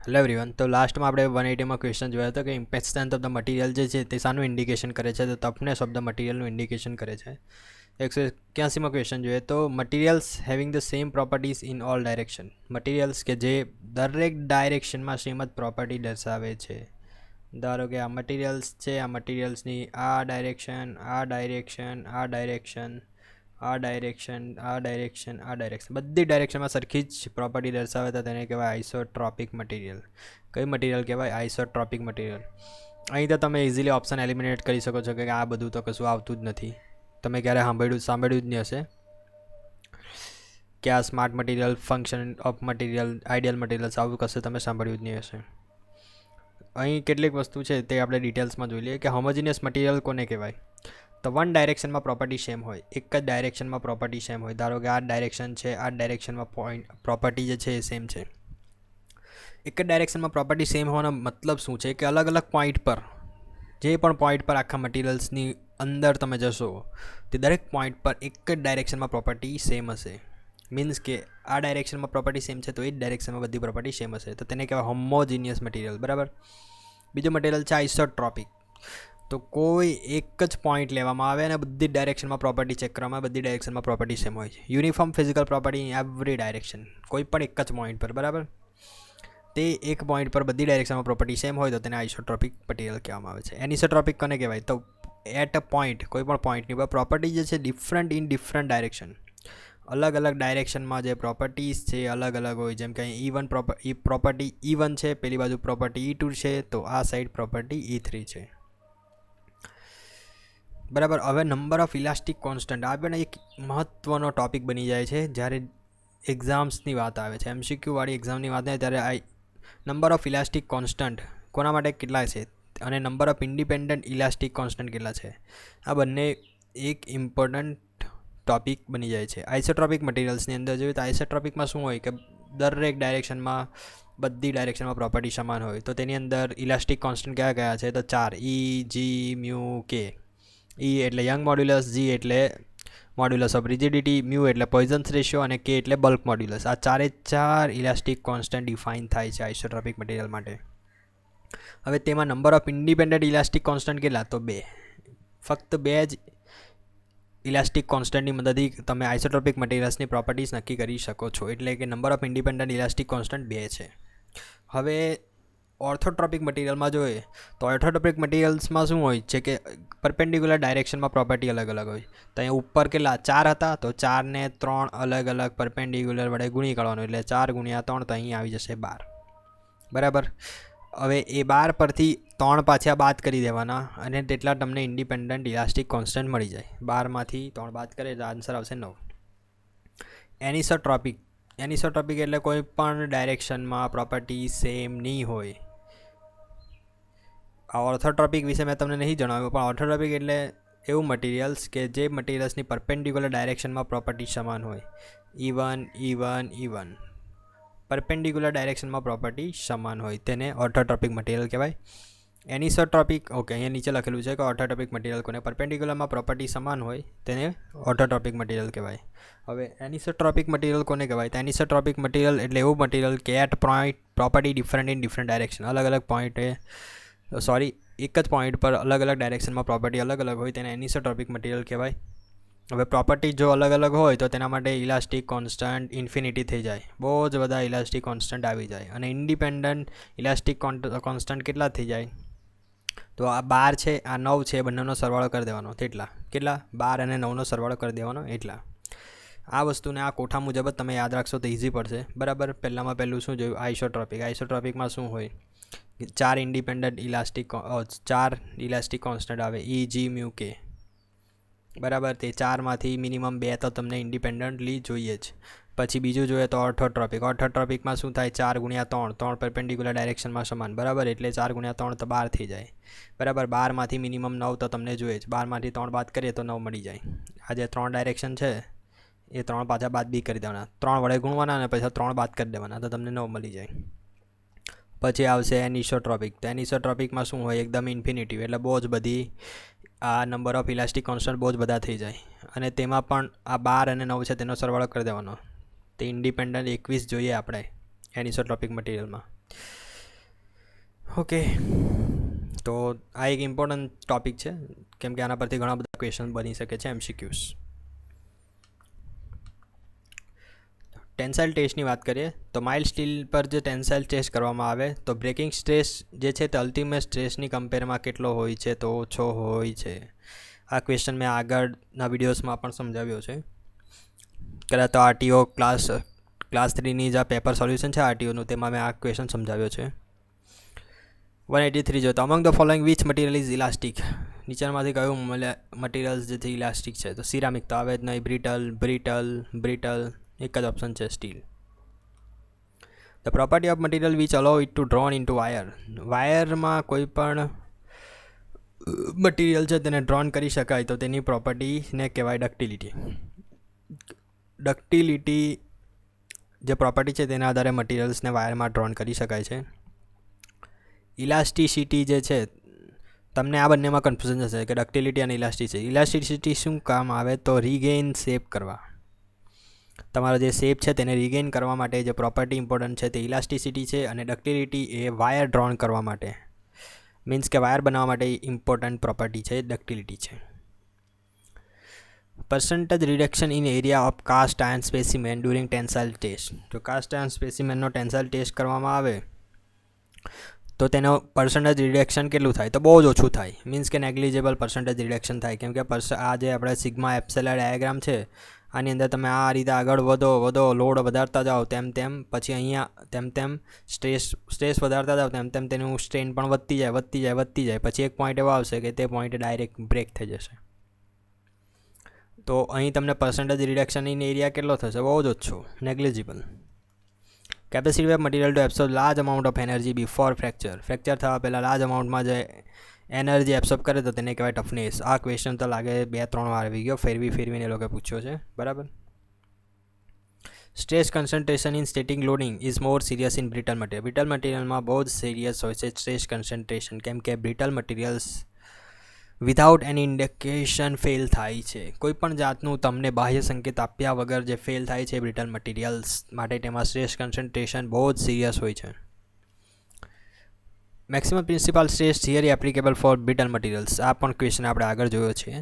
Hello everyone. તો લાસ્ટમાં આપણે 180માં ક્વેશ્ચન જોયો હતો કે impact strength of the material જે છે તે શાનું ઇન્ડિકેશન કરે છે, તો ટફનેસ ઓફ ધ મટીરિયલનું ઇન્ડિકેશન કરે છે. 181માં ક્વેશ્ચન જોઈએ તો materials having the same properties in all direction. Materials કે જે દરેક ડાયરેક્શનમાં સેમ જ પ્રોપર્ટી દર્શાવે છે. ધારો કે આ મટીરિયલ્સ છે, આ મટીરિયલ્સની આ ડાયરેક્શન, આ ડાયરેક્શન, આ ડાયરેક્શન, આ ડાયરેક્શન, આ ડાયરેક્શન, આ ડાયરેક્શન, બધી ડાયરેક્શનમાં સરખી જ પ્રોપર્ટી દર્શાવે તો તેને કહેવાય આઇસોટ્રોપિક મટીરિયલ. કઈ મટીરિયલ કહેવાય? Isotropic material. અહીં તો તમે ઇઝીલી ઓપ્શન એલિમિનેટ કરી શકો છો કે આ બધું તો કશું આવતું જ નથી. તમે ક્યારે સાંભળ્યું જ નહીં હશે કે આ smart material, function of material, ideal materials, આવું કશું તમે સાંભળ્યું જ નહીં હશે. અહીં કેટલીક વસ્તુ છે તે આપણે ડિટેલ્સમાં જોઈ લઈએ કે હોમોજીનિયસ મટીરિયલ કોને કહેવાય. તો વન ડાયરેક્શનમાં પ્રોપર્ટી સેમ હોય, એક જ ડાયરેક્શનમાં પ્રોપર્ટી સેમ હોય. ધારો કે આ ડાયરેક્શન છે, આ ડાયરેક્શનમાં પ્રોપર્ટી જે છે એ સેમ છે. એક જ ડાયરેક્શનમાં પ્રોપર્ટી સેમ હોવાનો મતલબ શું છે કે અલગ અલગ પોઈન્ટ પર, જે પણ પોઈન્ટ પર આખા મટીરિયલ્સની અંદર તમે જશો તે દરેક પોઈન્ટ પર એક જ ડાયરેક્શનમાં પ્રોપર્ટી સેમ હશે. મીન્સ કે આ ડાયરેક્શનમાં પ્રોપર્ટી સેમ છે તો એ જ ડાયરેક્શનમાં બધી પ્રોપર્ટી સેમ હશે, તો તેને કહેવાય હોમોજીનિયસ મટીરિયલ. બરાબર. બીજું મટીરિયલ છે આઇસોટ્રોપિક. તો કોઈ એક જ પોઈન્ટ લેવામાં આવે અને બધી ડાયરેક્શનમાં પ્રોપર્ટી ચેક કરવામાં આવે, બધી ડાયરેક્શનમાં પ્રોપર્ટી સેમ હોય છે. Uniform physical property in every direction. કોઈ પણ એક જ પોઈન્ટ પર, બરાબર, તે એક પોઈન્ટ પર બધી ડાયરેક્શનમાં પ્રોપર્ટી સેમ હોય તો તેને આઇસોટ્રોપિક મટીરિયલ કહેવામાં આવે છે. એનિસોટ્રોપિક કોને કહેવાય? તો એટ અ પોઈન્ટ, કોઈ પણ પોઈન્ટની પર પ્રોપર્ટી જે છે ડિફરન્ટ ઇન ડિફરન્ટ ડાયરેક્શન, અલગ અલગ ડાયરેક્શનમાં જે પ્રોપર્ટીઝ છે અલગ અલગ હોય. જેમ કે અહીં પ્રોપર્ટી E1 છે, પેલી બાજુ પ્રોપર્ટી E2 છે, તો આ સાઈડ પ્રોપર્ટી E3 છે. બરાબર. હવે નંબર ઓફ ઇલાસ્ટિક કોન્સ્ટન્ટ આ પણ એક મહત્ત્વનો ટોપિક બની જાય છે જ્યારે એક્ઝામ્સની વાત આવે છે. MCQ વાળી એક્ઝામની વાત આવે ત્યારે આ નંબર ઓફ ઇલાસ્ટિક કોન્સ્ટન્ટ કોના માટે કેટલા છે અને number of independent elastic constant કેટલા છે, આ બંને એક ઇમ્પોર્ટન્ટ ટોપિક બની જાય છે. આઇસોટ્રોપિક મટીરિયલ્સની અંદર જોઈએ તો આઇસોટ્રોપિકમાં શું હોય કે દરેક ડાયરેક્શનમાં, બધી ડાયરેક્શનમાં પ્રોપર્ટી સમાન હોય. તો તેની અંદર ઇલાસ્ટિક કોન્સ્ટન્ટ કયા કયા છે? તો 4: E, G, μ, K. E એટલે યંગ મોડ્યુલસ, G એટલે મોડ્યુલસ ઓફ રિજિડિટી, μ એટલે પોઈઝન્સ રેશિયો અને K એટલે બલ્ક મોડ્યુલસ. આ ચાર ઇલાસ્ટિક કોન્સ્ટન્ટ ડિફાઇન થાય છે આઇસોટ્રોપિક મટીરિયલ માટે. હવે તેમાં number of independent elastic constant કેટલા? તો 2. ફક્ત 2 જ ઇલાસ્ટિક કોન્સ્ટન્ટની મદદથી તમે આઇસોટ્રોપિક મટીરિયલ્સની પ્રોપર્ટીઝ નક્કી કરી શકો છો. એટલે કે number of independent elastic constant 2 છે. હવે ઓર્થોટ્રોપિક મટીરિયલમાં જોઈએ તો ઓર્થોટ્રોપિક મટીરિયલ્સમાં શું હોય છે કે પરપેન્ડિક્યુલર ડાયરેક્શનમાં પ્રોપર્ટી અલગ અલગ હોય. તો અહીંયા ઉપર કેટલા 4 હતા, તો 4 ને 3 અલગ અલગ પરપેન્ડિક્યુલર વડે ગુણી કાઢવાનું, એટલે 4 × 3 તો અહીં આવી જશે 12. બરાબર. હવે એ 12 પરથી 3 પાછા બાદ કરી દેવાના અને તેટલા તમને ઇન્ડિપેન્ડન્ટ ઇલાસ્ટિક કોન્સ્ટન્ટ મળી જાય. 12માંથી 3 બાદ કરે તો આન્સર આવશે 9. એનિસોટ્રોપિક એટલે કોઈ પણ ડાયરેક્શનમાં પ્રોપર્ટી સેમ નહીં હોય. આ ઓર્થોટ્રોપિક વિશે મેં તમને નહીં જણાવ્યું, પણ ઓર્થોટ્રોપિક એટલે એવું મટીરિયલ્સ કે જે મટીરિયલ્સની પરપેન્ડિક્યુલર ડાયરેક્શનમાં પ્રોપર્ટી સમાન હોય. E1, E1, E1 perpendicular ડાયરેક્શનમાં property સમાન હોય તેને ઓર્થોટ્રોપિક મટીરિયલ કહેવાય. એનિસોટ્રોપિક, ઓકે, અહીંયા નીચે લખેલું છે કે ઓર્થોટ્રોપિક મટીરિયલ કોને પરપેન્ડિક્યુલરમાં પ્રોપર્ટી સમાન હોય તેને ઓર્થોટ્રોપિક મટીરિયલ કહેવાય. હવે એનિસોટ્રોપિક મટીરિયલ કોને કહેવાય? તો એનિસોટ્રોપિક મટીરિયલ એટલે એવું મટીરિયલ કે eight point property different in different direction, અલગ અલગ પોઈન્ટે એક જ પોઈન્ટ પર અલગ અલગ ડાયરેક્શનમાં પ્રોપર્ટી અલગ અલગ હોય તેને એનિસોટ્રોપિક મટીરિયલ કહેવાય. હવે પ્રોપર્ટી જો અલગ અલગ હોય તો તેના માટે ઇલાસ્ટિક કોન્સ્ટન્ટ ઇન્ફિનિટી થઈ જાય, બહુ જ બધા ઇલાસ્ટિક કોન્સ્ટન્ટ આવી જાય. અને ઇન્ડિપેન્ડન્ટ ઇલાસ્ટિક કોન્સ્ટન્ટ કેટલા થઈ જાય? તો આ 12 છે, આ 9 છે, બંનેનો સરવાળો કરી દેવાનો. કેટલા 12 અને 9નો સરવાળો કરી દેવાનો એટલા. આ વસ્તુને આ કોઠા મુજબ જ તમે યાદ રાખશો તો ઇઝી પડશે. બરાબર. પહેલું શું જોયું? આઇસોટ્રોપિકમાં શું હોય? 4 ઇન્ડિપેન્ડન્ટ ઇલાસ્ટિક કોન્સ્ટન્ટ આવે, E, G, μ, K. બરાબર. તે 4માંથી મિનિમમ 2 તો તમને ઇન્ડિપેન્ડન્ટલી જોઈએ જ. પછી બીજું જોઈએ તો ઓર્થોટ્રોપિકમાં શું થાય? 4 × 3 પરપેન્ડિક્યુલર ડાયરેક્શનમાં સમાન. બરાબર. એટલે 4 × 3 તો 12 થઈ જાય. બરાબર. 12માંથી મિનિમમ 9 તો તમને જોઈએ જ. 12માંથી 3 બાદ કરીએ તો 9 મળી જાય. આ જે 3 ડાયરેક્શન છે એ 3 પાછા બાદ બી કરી દેવાના, 3 વડે ગુણવાના અને પછી 3 બાદ કરી દેવાના તો તમને 9 મળી જાય. પછી આવશે એનિસોટ્રોપિક. તો એનિસોટ્રોપિકમાં શું હોય? એકદમ ઇન્ફિનિટિવ, એટલે બહુ જ બધી આ નંબર ઓફ ઇલાસ્ટિક કોન્સ્ટન્ટ બહુ જ બધા થઈ જાય. અને તેમાં પણ આ 12 અને 9 છે તેનો સરવાળો કરી દેવાનો. તે ઇન્ડિપેન્ડન્ટ 21 જોઈએ આપણે એનિસોટ્રોપિક મટીરિયલમાં. ઓકે, તો આ એક ઇમ્પોર્ટન્ટ ટોપિક છે કેમ કે આના પરથી ઘણા બધા ક્વેશ્ચન બની શકે છે MCQs. ટેન્સાઇલ ટેસ્ટની વાત કરીએ તો માઇલ્ડ સ્ટીલ પર જે ટેન્સાઇલ ટેસ્ટ કરવામાં આવે તો બ્રેકિંગ સ્ટ્રેસ જે છે તે અલ્ટિમેટ સ્ટ્રેસની કમ્પેરમાં કેટલો હોય છે તો ઓછો હોય છે. આ ક્વેશ્ચન મેં આગળના વિડીયોઝમાં પણ સમજાવ્યો છે. કદાચ તો RTO ક્લાસ 3ની જે પેપર સોલ્યુશન છે RTOનું, તેમાં મેં આ ક્વેશ્ચન સમજાવ્યો છે. 183 જો તો અમંગ the following which material is elastic, નીચેનામાંથી કયું મટીરિયલ જે છે ઇલાસ્ટિક છે તો સિરામિક તો આવે જ નહીં, બ્રિટલ એક જ ઓપ્શન છે steel. The property of material which allow it to drawn into વાયરમાં કોઈ પણ મટીરિયલ છે તેને ડ્રોન કરી શકાય તો તેની પ્રોપર્ટીને કહેવાય ડક્ટિલિટી. જે પ્રોપર્ટી છે તેના આધારે મટીરિયલ્સને વાયરમાં ડ્રોન કરી શકાય છે. ઇલાસ્ટિસિટી જે છે, તમને આ બંનેમાં કન્ફ્યુઝન હશે કે ડક્ટિલિટી અને ઇલાસ્ટિસિટી શું કામ આવે તો રીગેઇન શેપ કરવા. તમારો જે શેપ છે તેને રીગેઇન કરવા માટે જે પ્રોપર્ટી ઇમ્પોર્ટન્ટ છે તે ઇલાસ્ટિસિટી છે, અને ડક્ટિલિટી એ વાયર ડ્રોન કરવા માટે, મીન્સ કે વાયર બનાવવા માટે ઇમ્પોર્ટન્ટ પ્રોપર્ટી છે ડક્ટિલિટી છે. Percentage reduction in area of cast iron specimen during tensile test. જો કાસ્ટ આયર્ન સ્પેસિમેનનો ટેન્સાઇલ ટેસ્ટ કરવામાં આવે તો તેનો પર્સન્ટેજ રિડક્શન કેટલું થાય તો બહુ જ ઓછું થાય, મીન્સ કે નેગ્લિજેબલ પર્સન્ટેજ રિડક્શન થાય. કેમ કે આ જે આપણે સિગ્મા એપ્સિલન ડાયાગ્રામ છે આની અંદર તમે આ રીતે આગળ વધો લોડ વધારતા જાઓ તેમ પછી અહીંયા તેમ સ્ટ્રેસ વધારતા જાઓ તેમ તેનું સ્ટ્રેન પણ વધતી જાય પછી એક પોઈન્ટ એવો આવશે કે તે પોઈન્ટ ડાયરેક્ટ બ્રેક થઈ જશે. તો અહીં તમને પર્સન્ટેજ રિડક્શન ઇન એરિયા કેટલો થશે, બહુ જ ઓછો, negligible. Capacity of material to absorb large amount of energy before fracture થવા પહેલાં લાર્જ અમાઉન્ટમાં જે એનર્જી એબ્સોર્બ કરે તો તેને કહેવાય ટફનેસ. આ ક્વેશ્ચન તો લાગે 2-3 વાર આવી ગયો, ફેરવીને એ લોકોએ પૂછ્યો છે, બરાબર. Stress concentration in static loading is more serious in brittle મટીરિયલમાં બહુ જ સિરિયસ હોય છે સ્ટ્રેસ કન્સન્ટ્રેશન, કેમ કે brittle materials without any indication fail થાય છે. કોઈપણ જાતનું તમને બાહ્ય સંકેત આપ્યા વગર જે ફેલ થાય છે બ્રિટલ મટીરિયલ્સ માટે, તેમાં સ્ટ્રેસ કન્સન્ટ્રેશન બહુ જ સિરિયસ હોય છે. Maximum principal stress theory applicable for brittle materials. આ પણ ક્વેશ્ચન આપણે આગળ જોયો છે.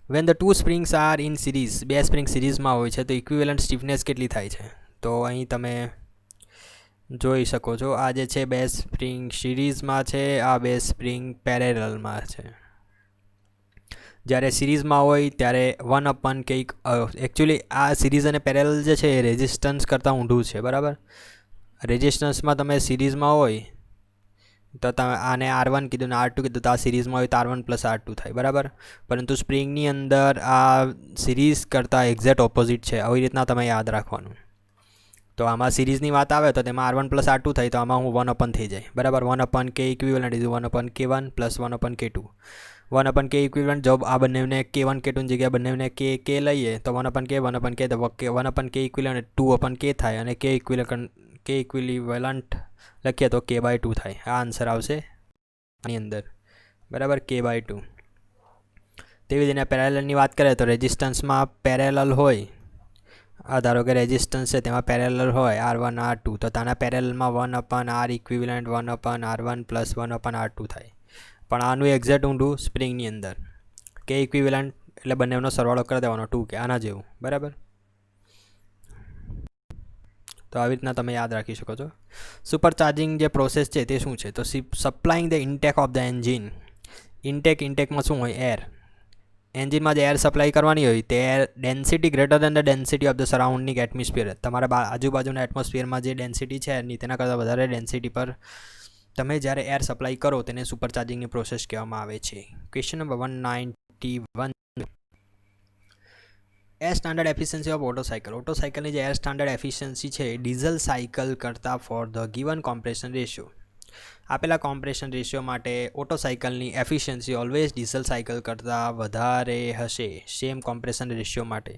When the 2 springs are in series, 2 spring સિરીઝમાં હોય છે તો ઇક્વિવેલન્ટ સ્ટીફનેસ કેટલી થાય છે તો અહીં તમે જોઈ શકો છો. આ જે છે 2 સ્પ્રિંગ સિરીઝમાં છે, આ 2 સ્પ્રિંગ પેરેલલમાં છે. જ્યારે સિરીઝમાં હોય ત્યારે 1/k, એકચ્યુઅલી આ સિરીઝ અને પેરેલલ જે છે એ રેઝિસ્ટન્સ કરતાં ઊંધું છે, બરાબર. રેઝિસ્ટન્સમાં તમે સિરીઝમાં હોય તો તમે આને R1 કીધું ને R2 કીધું, તો આ સિરીઝમાં હોય તો R1 + R2 થાય, બરાબર. પરંતુ સ્પ્રિંગની અંદર આ સિરીઝ કરતાં એક્ઝેક્ટ ઓપોઝિટ છે, આવી રીતના તમે યાદ રાખવાનું. તો આમાં સિરીઝની વાત આવે તો તેમાં R1 + R2 થાય તો આમાં હું 1/, થઈ જાય, બરાબર. 1/k equivalent is 1/k1 + 1/k2. 1/k equivalent જો આ બંનેને k1 k2 ની જગ્યાએ બંનેને k લઈએ તો 1/k 1/k ઇક્વિવેલન્ટ 2/k થાય, અને k ઇક્વિવેલન્ટ લખીએ તો k/2 થાય. આ આન્સર આવશે આની અંદર, બરાબર, k/2. તેવી જ રીતે પેરેલલની વાત કરીએ તો રેઝિસ્ટન્સમાં પેરેલલ હોય, આ ધારો કે રેઝિસ્ટન્સ છે તેમાં પેરેલલ હોય R1 R2, તો તાના પેરેલલમાં 1/R ઇક્વિવેલન્ટ 1/R1 + 1/R2 થાય. પણ આનું એક્ઝેક્ટ ઊંધું સ્પ્રિંગની અંદર k ઇક્વિવેલન્ટ એટલે બંનેનો સરવાળો કરી દેવાનો 2k, આના જેવું, બરાબર. તો આવી રીતના તમે યાદ રાખી શકો છો. સુપરચાર્જિંગ જે પ્રોસેસ છે તે શું છે તો supplying the intake of the engine. ઇન્ટેકમાં શું હોય, એર. એન્જિનમાં જે એર સપ્લાય કરવાની હોય તે air density greater than the density of the surrounding atmosphere. તમારા આજુબાજુના એટમોસ્ફિયરમાં જે ડેન્સિટી છે એની તેના કરતાં વધારે ડેન્સિટી પર તમે જ્યારે એર સપ્લાય કરો તેને સુપરચાર્જિંગની પ્રોસેસ કહેવામાં આવે છે. Question number 191. Air standard efficiency of auto સાયકલની જે એર સ્ટાન્ડર્ડ એફિશિયન્સી છે એ ડીઝલ સાયકલ કરતાં for the given compression ratio. આપેલા કોમ્પ્રેશન રેશિયો માટે ઓટો સાયકલની એફિશિયન્સી ઓલવેઝ ડીઝલ સાયકલ કરતાં વધારે હશે સેમ કોમ્પ્રેશન રેશિયો માટે.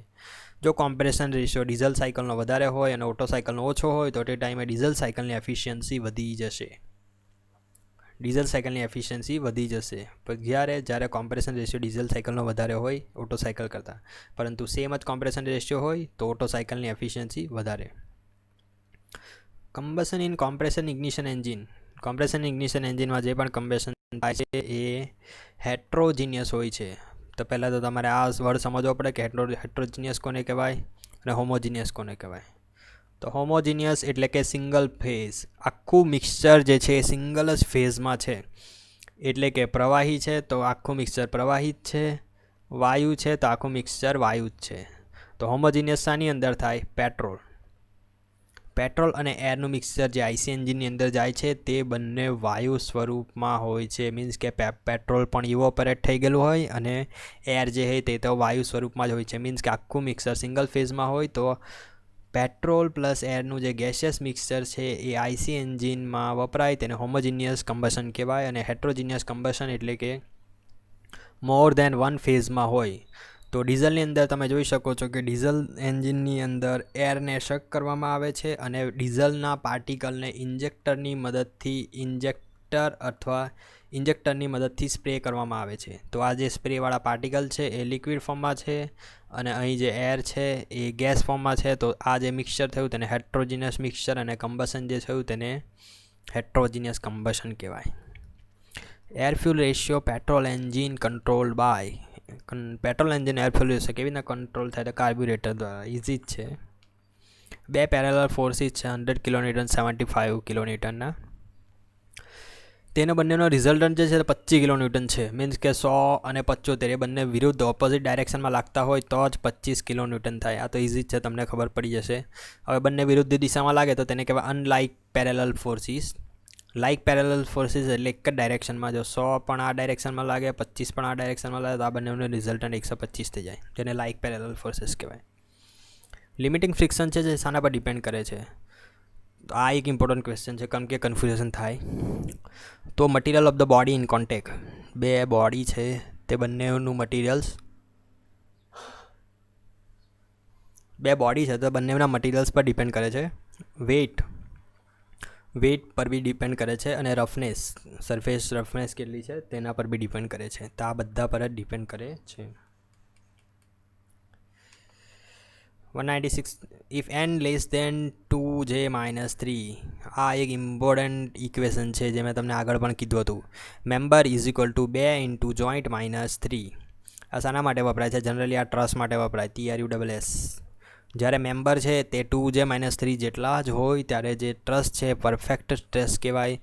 જો કોમ્પ્રેશન રેશિયો ડીઝલ સાયકલનો વધારે હોય અને ઓટો સાયકલનો ઓછો હોય તો તે ટાઈમે ડીઝલ સાયકલની એફિશિયન્સી વધી જશે. પણ જ્યારે કોમ્પ્રેશન રેશિયો ડીઝલ સાયકલનો વધારે હોય ઓટો સાયકલ કરતાં, પરંતુ સેમ જ કોમ્પ્રેશન રેશિયો હોય તો ઓટો સાયકલની એફિશિયન્સી વધારે. Combustion in compression ignition engine. Compression ignition એન્જિનમાં જે પણ કમ્બેશન થાય છે એ હેટ્રોજીનિયસ હોય છે. તો પહેલાં તો તમારે આ વર્ડ સમજવો પડે કે હેટ્રોજીનિયસ કોને કહેવાય અને હોમોજીનિયસ કોને કહેવાય. તો હોમોજીનિયસ એટલે કે સિંગલ ફેઝ, આખું મિક્સચર જે છે એ સિંગલ જ ફેઝમાં છે. એટલે કે પ્રવાહી છે તો આખું મિક્સચર પ્રવાહી જ છે, વાયુ છે તો આખું મિક્સચર વાયુ જ છે. તો હોમોજીનિયસ શાની અંદર થાય? પેટ્રોલ અને એરનું મિક્સચર જે આઈસી એન્જિનની અંદર જાય છે તે બંને વાયુ સ્વરૂપમાં હોય છે. મીન્સ કે પેટ્રોલ પણ ઇવોપરેટ થઈ ગયેલું હોય અને એર જે છે તે તો વાયુ સ્વરૂપમાં જ હોય છે. મીન્સ કે આખું મિક્સર સિંગલ ફેઝમાં હોય તો પેટ્રોલ પ્લસ એરનું જે ગેસિયસ મિક્સચર છે એ આઈસી એન્જિનમાં વપરાય તેને હોમોજીનિયસ કમ્બશન કહેવાય. અને હેટ્રોજીનિયસ કમ્બશન એટલે કે મોર દેન વન ફેઝમાં હોય. તો ડીઝલની અંદર તમે જોઈ શકો છો કે ડીઝલ એન્જિનની અંદર એરને શક કરવામાં આવે છે અને ડીઝલના પાર્ટિકલને ઇન્જેક્ટરની મદદથી સ્પ્રે કરવામાં આવે છે. તો આ જે સ્પ્રેવાળા પાર્ટિકલ છે એ લિક્વિડ ફોર્મમાં છે અને અહીં જે એર છે એ ગેસ ફોર્મમાં છે. તો આ જે મિક્સચર થયું તેને હેટ્રોજીનિયસ મિક્સચર અને કમ્બશન જે થયું તેને હેટ્રોજીનિયસ કમ્બશન કહેવાય. Air fuel ratio petrol engine controlled by. Petrol engine air fuel ratio કેવી રીતે કંટ્રોલ થાય? તો કાર્બ્યુરેટર દ્વારા. ઇઝી જ છે. બે પેરેલલ ફોર્સિસ છે 100 કિલોન્યુટન 75 કિલોન્યુટનના. તેના બંનેનો રિઝલ્ટન્ટ જે છે 25 કિલોન્યુટન છે. મીન્સ કે 100 અને 75 એ બંને વિરુદ્ધ ઓપોઝિટ ડાયરેક્શનમાં લાગતા હોય તો જ 25 કિલોન્યુટન થાય. આ તો ઇઝી જ છે, તમને ખબર પડી જશે. હવે બંને વિરુદ્ધ દિશામાં લાગે તો તેને કહેવાય unlike parallel forces. Like parallel forces એટલે એક જ ડાયરેક્શનમાં. જો 100 પણ આ ડાયરેક્શનમાં લાગે, 25 પણ આ ડાયરેક્શનમાં લાગે તો આ બંનેનું રિઝલ્ટન્ટ 125 થઈ જાય. તેને લાઇક પેરેલલ ફોર્સિસ કહેવાય. લિમિટિંગ ફ્રિક્શન છે જે શાના પર ડિપેન્ડ કરે છે? તો આ એક ઇમ્પોર્ટન્ટ ક્વેશ્ચન છે કેમ કે કન્ફ્યુઝન થાય. તો material of the body in contact. બે બોડી છે તે બંનેનું મટીરિયલ્સ, બે બોડી છે તો બંનેના મટીરિયલ્સ પર ડિપેન્ડ કરે છે. વેઇટ પર બી ડિપેન્ડ કરે છે અને સરફેસ રફનેસ કેટલી છે તેના પર બી ડિપેન્ડ કરે છે. તો આ બધા પર જ ડિપેન્ડ કરે છે. 196 if n less than 2j - 3. આ એક ઇમ્પોર્ટન્ટ ઇક્વેશન છે જે મેં તમને આગળ પણ કીધું હતું. Member is equal two 2 × joint -3. આ શાના માટે વપરાય છે? જનરલી આ ટ્રસ માટે વપરાય. TRUSS. જ્યારે મેમ્બર છે તે 2j - 3 જેટલા જ હોય ત્યારે જે ટ્રસ છે પરફેક્ટ સ્ટ્રેસ કહેવાય.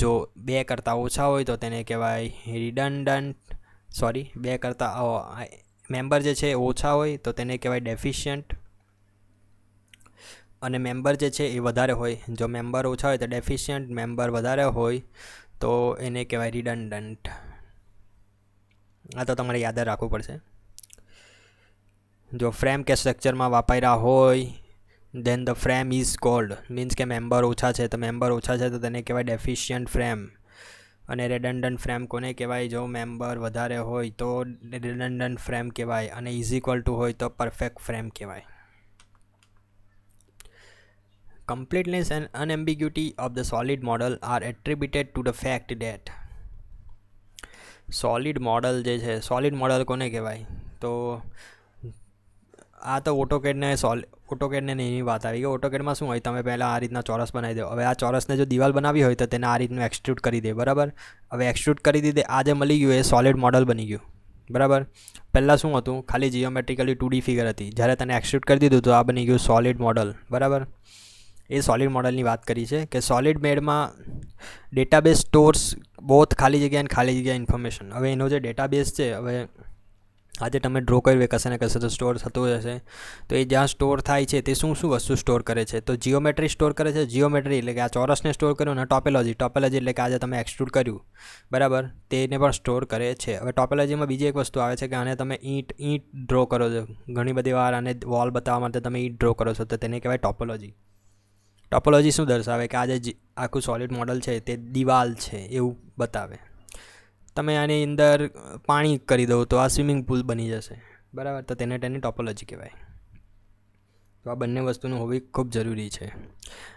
જો 2 કરતાં ઓછા હોય તો તેને કહેવાય રિડન્ડન્ટ. મેમ્બર જે છે ઓછા હોય તો તેને કહેવાય ડેફિશિયન્ટ. અને મેમ્બર જે છે એ વધારે હોય, જો મેમ્બર ઓછા હોય તો ડેફિશિયન્ટ, મેમ્બર વધારે હોય તો એને કહેવાય રિડન્ડન્ટ. આ તો તમારે યાદ રાખવું પડશે. જો ફ્રેમ કે સ્ટ્રક્ચરમાં વાપર્યા હોય then the frame is called. Means કે મેમ્બર ઓછા છે તો તેને કહેવાય ડેફિશિયન્ટ ફ્રેમ. અને રેડન્ડન્ટ ફ્રેમ કોને કહેવાય? જો મેમ્બર વધારે હોય તો રેડન્ડન્ટ ફ્રેમ કહેવાય અને ઇઝ ઇક્વલ ટુ હોય તો પરફેક્ટ ફ્રેમ કહેવાય. Completeness and unambiguity of the solid model are attributed to the fact that. Solid model જે છે, સોલિડ મોડલ કોને કહેવાય? તો આ તો ઓટોકેડને એની વાત આવી ગઈ. ઓટોકેડમાં શું હોય? તમે પહેલાં આ રીતના ચોરસ બનાવી દો. હવે આ ચોરસને જો દિવાલ બનાવી હોય તો તેને આ રીતનું એક્સટ્રુડ કરી દે. બરાબર. હવે એક્સટ્રુડ કરી દીધે, આ જે મળી ગયું એ સોલિડ મોડલ બની ગયું. બરાબર. પહેલાં શું હતું? ખાલી જીઓમેટ્રિકલી 2D ફિગર હતી. જ્યારે તેને એક્સટ્રુડ કરી દીધું તો આ બની ગયું સોલિડ મોડલ. બરાબર. એ સોલિડ મોડલની વાત કરી છે કે સોલિડ મેડમાં ડેટાબેઝ સ્ટોર્સ બોથ ખાલી જગ્યા અને ખાલી જગ્યા ઇન્ફોર્મેશન. હવે એનો જે ડેટાબેઝ છે, હવે આજે તમે ડ્રો કર્યું કશે ને કશે તો સ્ટોર થતું હશે. તો એ જ્યાં સ્ટોર થાય છે તે શું વસ્તુ સ્ટોર કરે છે? તો જીઓમેટ્રી સ્ટોર કરે છે. જીઓમેટ્રી એટલે કે આ ચોરસને સ્ટોર કર્યું અને ટોપોલોજી એટલે કે આજે તમે એક્સટ્રુડ કર્યું. બરાબર. તેને પણ સ્ટોર કરે છે. હવે ટોપોલોજીમાં બીજી એક વસ્તુ આવે છે કે આને તમે ઈંટ ડ્રો કરો છો. ઘણી બધી વાર આને વોલ બતાવવા માટે તમે ઈંટ ડ્રો કરો છો તો તેને કહેવાય ટોપોલોજી. ટોપોલોજી શું દર્શાવે? કે આજે આખું સોલિડ મોડલ છે તે દિવાલ છે એવું બતાવે. તમે આની અંદર પાણી કરી દો તો આ સ્વિમિંગ પુલ બની જશે. બરાબર. તો તેની ટોપોલોજી કહેવાય. તો આ બંને વસ્તુનું હોવી ખૂબ જરૂરી છે.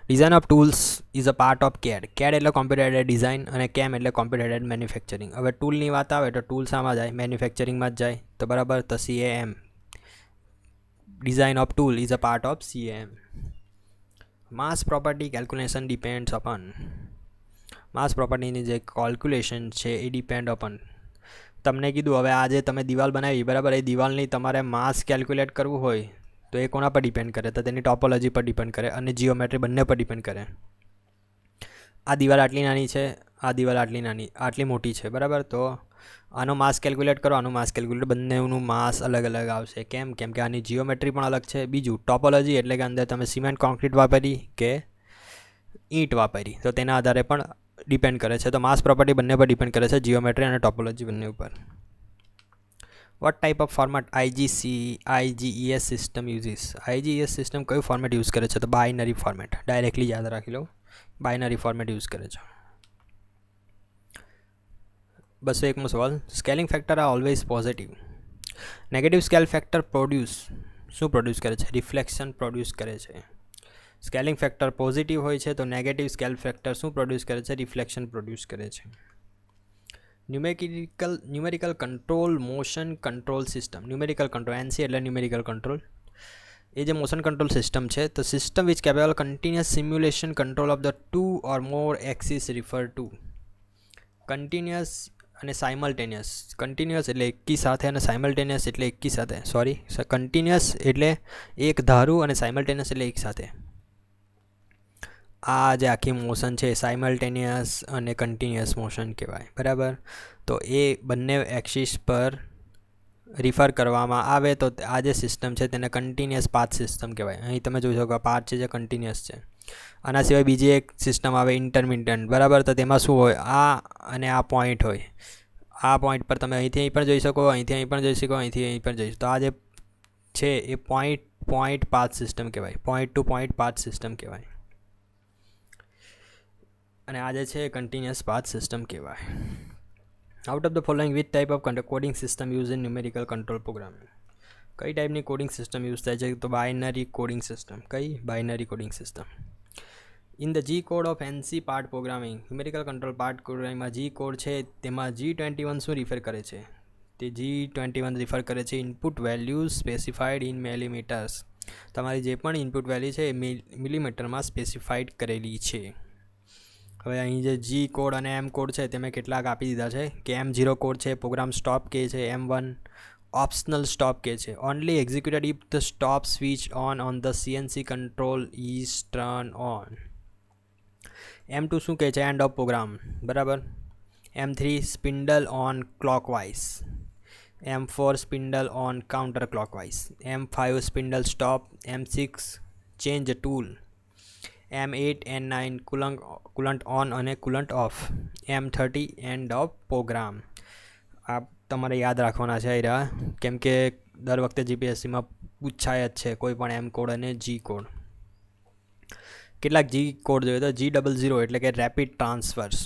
Design of tools is a part of CAD. CAD એટલે કોમ્પ્યુટર એડેડ ડિઝાઇન અને CAM એટલે કોમ્પ્યુટર એડેડ મેન્યુફેક્ચરિંગ. હવે ટૂલની વાત આવે તો ટૂલ શામાં જાય? મેન્યુફેક્ચરિંગમાં જ જાય. તો બરાબર. તો CAM design of tool is a part of CAM. Mass property calculation depends upon mass પ્રોપર્ટીની જે કેલ્ક્યુલેશન છે એ ડિપેન્ડ અપન તમને કીધું હવે આજે તમે દિવાલ બનાવી બરાબર, એ દિવાલની તમારે માસ કેલ્ક્યુલેટ કરવું હોય તો એ કોના પર ડિપેન્ડ કરે? તો તેની ટોપોલોજી પર ડિપેન્ડ કરે અને જીઓમેટ્રી બંને પર ડિપેન્ડ કરે. આ દિવાલ આટલી નાની છે, આ દિવાલ આટલી મોટી છે બરાબર, તો આનો માસ કેલ્ક્યુલેટ કરો, આનું માસ કેલ્ક્યુલેટ, બંનેનું માસ અલગ અલગ આવશે. કેમ? કેમ કે આની જીઓમેટ્રી પણ અલગ છે. બીજું ટોપોલોજી એટલે કે અંદર તમે સિમેન્ટ કોન્ક્રીટ વાપરી કે ઈંટ વાપરી તો તેના આધારે પણ ડિપેન્ડ કરે છે. તો માસ પ્રોપર્ટી બંને પર ડિપેન્ડ કરે છે, જીઓમેટ્રી અને ટોપોલોજી બંને ઉપર. What type of format IGES system uses? IGES system કયું ફોર્મેટ યુઝ કરે છે? તો બાયનરી ફોર્મેટ. ડાયરેક્ટલી યાદ રાખી લો, બાયનરી ફોર્મેટ યુઝ કરે છે. 201મો સવાલ. Scaling factor are always positive. Negative scale factor શું પ્રોડ્યુસ કરે છે? રિફ્લેક્શન પ્રોડ્યુસ કરે છે. સ્કેલિંગ ફેક્ટર પોઝિટિવ હોય છે તો નેગેટિવ સ્કેલ ફેક્ટર શું પ્રોડ્યુસ કરે છે? રિફ્લેક્શન પ્રોડ્યુસ કરે છે. Numerical control motion control system. Numerical control, NC એટલે ન્યુમેરિકલ કંટ્રોલ. એ જે મોશન કંટ્રોલ સિસ્ટમ છે તો system which capable continuous simulation control of the 2 or more axis refer two. Continuous અને સાયમલ્ટેનિયસ. કન્ટિન્યુઅસ એટલે એકી સાથે અને સાયમલ્ટેનિયસ એટલે એકી સાથે. કન્ટિન્યુઅસ એટલે એક ધારું અને સાયમલ્ટેનિયસ એટલે એક સાથે. આ જે આખી મોશન છે સાયમલ્ટેનિયસ અને કન્ટિન્યુઅસ મોશન કહેવાય બરાબર. તો એ બંને એક્સિસ પર રિફર કરવામાં આવે તો આ જે સિસ્ટમ છે તેને કન્ટિન્યુઅસ પાથ સિસ્ટમ કહેવાય. અહીં તમે જોઈ શકો પાથ છે જે કન્ટિન્યુઅસ છે. આના સિવાય બીજી એક સિસ્ટમ આવે ઇન્ટરમિટન્ટ બરાબર. તો તેમાં શું હોય? આ અને આ પોઈન્ટ હોય. આ પોઈન્ટ પર તમે અહીંથી અહીં પણ જોઈ શકો, અહીંથી અહીં પણ જોઈ શકો, અહીંથી અહીં પણ જોઈ શકો. તો આ જે છે એ પોઈન્ટ પાથ સિસ્ટમ કહેવાય. Point to point path system કહેવાય. અને આ જે છે કન્ટિન્યુઅસ પાથ સિસ્ટમ કહેવાય. Out of the following which type of coding system use in numerical control programming? કઈ ટાઈપની કોડિંગ સિસ્ટમ યુઝ થાય છે? તો બાયનરી કોડિંગ સિસ્ટમ. કઈ? Binary coding system. In the G code of NC part programming, numerical control part પ્રોગ્રામિંગમાં G code છે તેમાં G21 શું રિફર કરે છે? તે G21 રિફર કરે છે ઇનપુટ વેલ્યુઝ સ્પેસિફાઈડ ઇન મિલીમીટર્સ. તમારી જે પણ ઇનપુટ વેલ્યુ છે એ મિલીમીટરમાં સ્પેસિફાઈડ કરેલી છે. હવે અહીં જે G કોડ અને M કોડ છે તે મેં કેટલાક આપી દીધા છે કે M0 કોડ છે પ્રોગ્રામ સ્ટોપ કહે છે, M1 ઓપ્શનલ સ્ટોપ કહે છે. Only executed if the stop switch on the CNC control is turn on. M2 શું કહે છે? એન્ડ ઓફ પ્રોગ્રામ બરાબર. M3 spindle on clockwise. M4 spindle on counter clockwise. M5 spindle stop. M6 change tool. M8 and 9 coolant on અને coolant off. M30 end of program. આ તમારે યાદ રાખવાના છે રહ્યા, કેમ કે દર વખતે GPSCમાં પૂછાય જ છે કોઈ પણ M કોડ અને G કોડ. કેટલાક G કોડ જોઈએ તો G00 એટલે કે રેપિડ ટ્રાન્સફર્સ.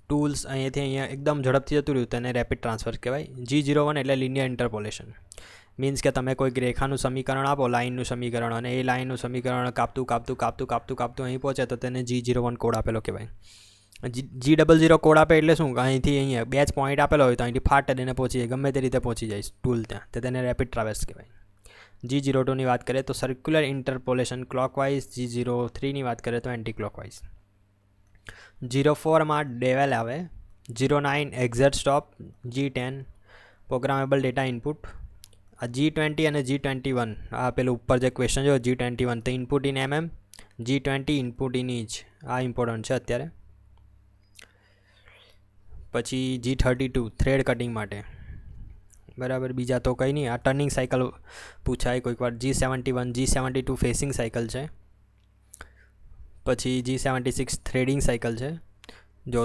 ટૂલ્સ અહીંયાથી અહીંયા એકદમ ઝડપથી જતું રહ્યું તેને રેપિડ ટ્રાન્સફર કહેવાય. G01 એટલે લિનિયર ઇન્ટરપોલેશન. મીન્સ કે તમે કોઈ રેખાનું સમીકરણ આપો, લાઇનનું સમીકરણ, અને એ લાઇનનું સમીકરણ કાપતું અહીં પહોંચે તો તેને G01 કોડ આપેલો કહેવાય. G00 કોડ આપે એટલે શું? અહીંથી અહીંયા 2 જ પોઈન્ટ આપેલો હોય તો અહીંથી ફાટ એને પહોંચી જાય, ગમે તે રીતે પહોંચી જાય ટૂલ ત્યાં, તો તેને રેપિડ ટ્રાવેલ્સ કહેવાય. G02ની વાત કરીએ તો સર્ક્યુલર ઇન્ટરપોલેશન ક્લોકવાઇઝ. G03ની વાત કરીએ તો એન્ટી ક્લોકવાઇઝ. 04માં ડેવેલ આવે. 09 exact stop. G10 programmable data input. આ G20 અને G21 આ પેલું ઉપર જે ક્વેશ્ચન જો G21 તો input in MM, G20 input in inch. આ ઇમ્પોર્ટન્ટ છે અત્યારે. પછી G32 થ્રેડ કટિંગ માટે બરાબર. બીજા તો કંઈ નહીં. આ ટર્નિંગ સાયકલ પૂછાય કોઈક વાર. G71 G72 ફેસિંગ સાયકલ છે. પછી G76 થ્રેડિંગ સાયકલ છે. જો